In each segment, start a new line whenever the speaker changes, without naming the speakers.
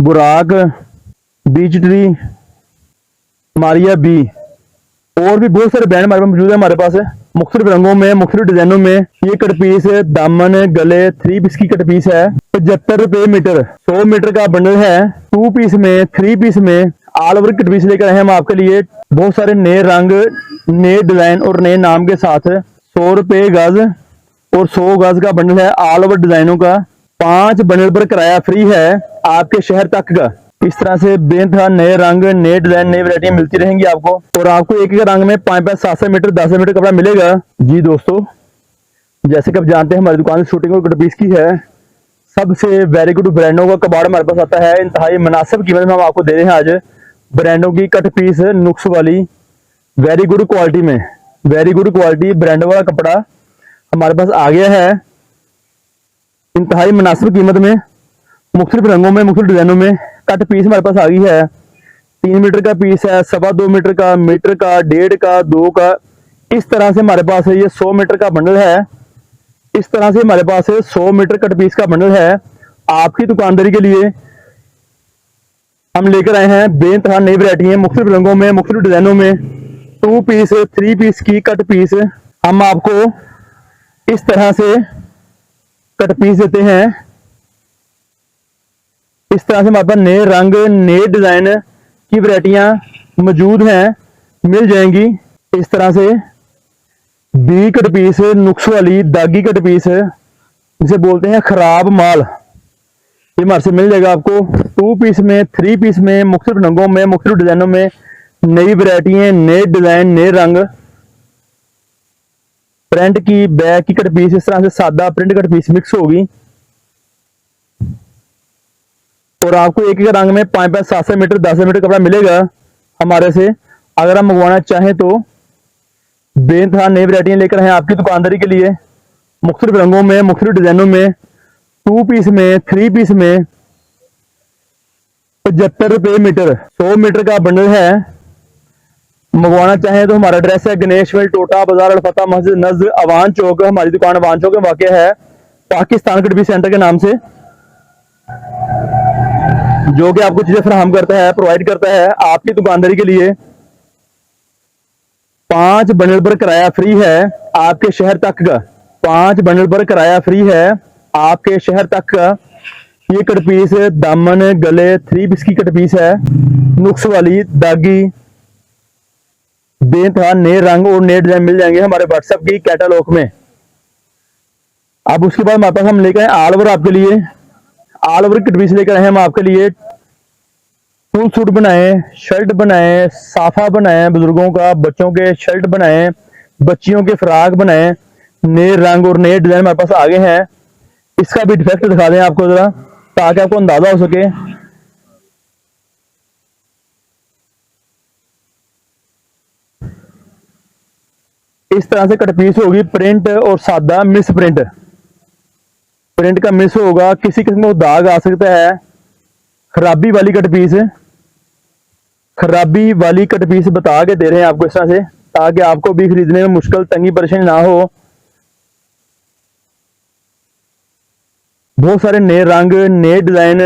बुराक, beech tree, Maria B और भी बहुत सारे ब्रांड हमारे पास मौजूद है। हमारे पास मुख्तलिफ रंगों में, मुख्तलिफ डिजाइनों में। ये कट पीस दामन गले 3 पीस की कट पीस है। 75 रुपए मीटर, 100 मीटर का बंडल है। 2 पीस में, 3 पीस में ऑल ओवर कट पीस लेकर आए हम आपके लिए। बहुत सारे नए रंग, नए डिजाइन और नए नाम के साथ 100 रुपए गज और 100 गज का बंडल है ऑल ओवर डिजाइनों का। 5 बंडल पर किराया फ्री है आपके शहर तक का। इस तरह से बेनतहा नए रंग, नए डिजाइन, नई वैरायटियां मिलती रहेंगी आपको। और आपको एक एक रंग में 5-5, 7-7 मीटर, 10 मीटर कपड़ा मिलेगा। जी दोस्तों, जैसे कि आप जानते हैं हमारी दुकान शूटिंग और कट पीस की है। सबसे वेरी गुड ब्रांडों का कबाड़ हमारे पास आता है। इंतहाई मुनासिब कीमत में हम आपको दे रहे हैं आज ब्रांडों की कट पीस, नुक्स वाली, वेरी गुड क्वालिटी में। वेरी गुड क्वालिटी ब्रांडों वाला कपड़ा हमारे पास आ गया है इंतहाई मुनासिब कीमत में, मुख्तलिफ रंगों में, मुख्तलिफ डिजाइनों में। कट पीस हमारे पास आ गई है। 3 मीटर का पीस है, 2.25 मीटर का, मीटर का, 1.5 का, 2 का। इस तरह से हमारे पास है। ये 100 मीटर का बंडल है। इस तरह से हमारे पास 100 मीटर कट पीस का बंडल है। आपकी दुकानदारी के लिए हम लेकर आए हैं बेनतहा नई वैरायटी है, मुख्तलिफ रंगों में, मुख्तलिफ डिजाइनों में। 2 पीस, 3 पीस की कट पीस हम आपको इस तरह से कट पीस देते हैं। इस तरह से हमारे पास नए रंग, नए डिजाइन की वैरायटियां मौजूद हैं, मिल जाएंगी। इस तरह से बी कट पीस, नुक्स वाली दागी कट पीस, जिसे बोलते हैं खराब माल, ये हमारे से मिल जाएगा आपको। 2 पीस में, 3 पीस में, मुख्तलिफ रंगों में, मुख्तलिफ डिजाइनों में, नई वैरायटियां, नए डिजाइन, नए रंग। प्रिंट की, बैक की कट पीस, इस तरह से सादा प्रिंट कट पीस मिक्स होगी। और आपको एक एक रंग में 5-5, 7-7 मीटर, 10 मीटर कपड़ा मिलेगा हमारे से। अगर आप मंगवाना चाहें तो बेनतहा नई वैरायटियां लेकर आए आपकी दुकानदारी के लिए, मुख्तलिफ रंगों में, मुख्तलिफ डिजाइनों में। 2 पीस में, 3 पीस में 75 रुपए मीटर, 100 मीटर का बंडल है। मंगवाना चाहें तो हमारा एड्रेस है गणेशवेल, टोटा बाजार, अल-फतह मस्जिद नज़द अवान चौक। हमारी दुकान अवान चौक में वाक़ है, पाकिस्तान कट पीस सेंटर के नाम से, जो कि आपको चीजें फराहम करता है, प्रोवाइड करता है आपकी दुकानदारी के लिए। 5 बंडल पर किराया फ्री है आपके शहर तक का। 5 बंडल पर किराया फ्री है आपके शहर तक का। ये कट पीस दामन गले 3 पीस की कट पीस है, नुक्स वाली दागी, बेनतहा नए रंग और नए डिजाइन मिल जाएंगे हमारे व्हाट्सएप की कैटलॉग में। अब उसके बाद हमारे पास हम लेकर आए ऑल ओवर आपके लिए, ऑल ओवर कट पीस लेकर आए हम आपके लिए। फुल सूट बनाए, शर्ट बनाए, साफा बनाए, बुजुर्गों का, बच्चों के शर्ट बनाए, बच्चियों के फ्राक बनाए, नए रंग और नए डिजाइन हमारे पास आगे हैं। इसका भी डिफेक्ट दिखा दें आपको जरा, ताकि आपको अंदाजा हो सके। इस तरह से कट पीस होगी, प्रिंट और सादा मिस प्रिंट। प्रिंट का मिस होगा, किसी किस्म का दाग आ सकता है। खराबी वाली कट पीस, खराबी वाली कट पीस बता के दे रहे हैं आपको इस तरह से, ताकि आपको भी खरीदने में मुश्किल, तंगी, परेशानी ना हो। बहुत सारे नए रंग, नए डिजाइन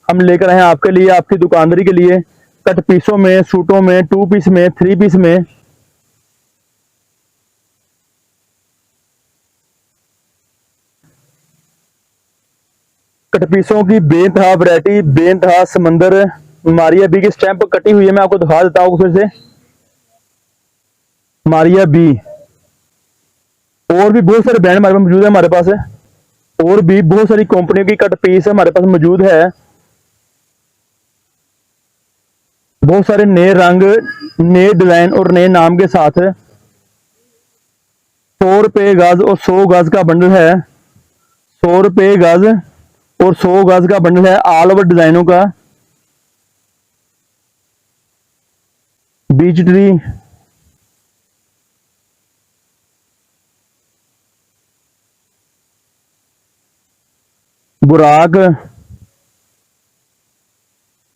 हम लेकर आए हैं आपके लिए, आपकी दुकानदारी के लिए। कट पीसों में, सूटों में, 2 पीस में, 3 पीस में। कट पीसों की बेनतहा वैरायटी, बेनतहा समंदर। मारिया बी की स्टैंप कटी हुई है, मैं आपको दिखा देता हूँ फिर से। मारिया बी और भी बहुत सारे ब्रांड हमारे पास मौजूद है। हमारे पास और भी बहुत सारी कंपनियों की कट पीस हमारे पास मौजूद है। बहुत सारे नए रंग, नए डिजाइन और नए नाम के साथ 100 रुपए गज और 100 गज का बंडल है। 100 रुपए गज और 100 गज का बंडल है ऑल ओवर डिजाइनों का। बीच ट्री, बुराक,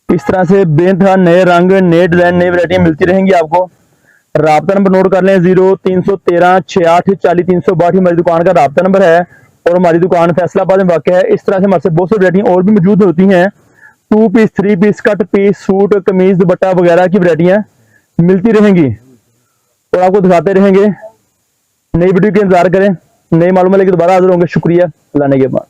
इस तरह से बेनतहा नए रंग, नए डिजाइन, नई वैरायटियां मिलती रहेंगी आपको। राब्ता नंबर नोट कर लें, 0313 68 40 362 हमारी दुकान का राब्ता नंबर है। और हमारी दुकान फैसलाबाद में वाक़ है। इस तरह से हमारे से बहुत सी वैरायटियां और भी मौजूद होती हैं। 2 piece 3 piece cut piece suit kameez dupatta वगैरह की वैरायटियां मिलती रहेंगी और आपको दिखाते रहेंगे। नई वीडियो का इंतजार करें, नई मालूम लेके दोबारा हाजिर होंगे। शुक्रिया, अल्लाह ने के बाद।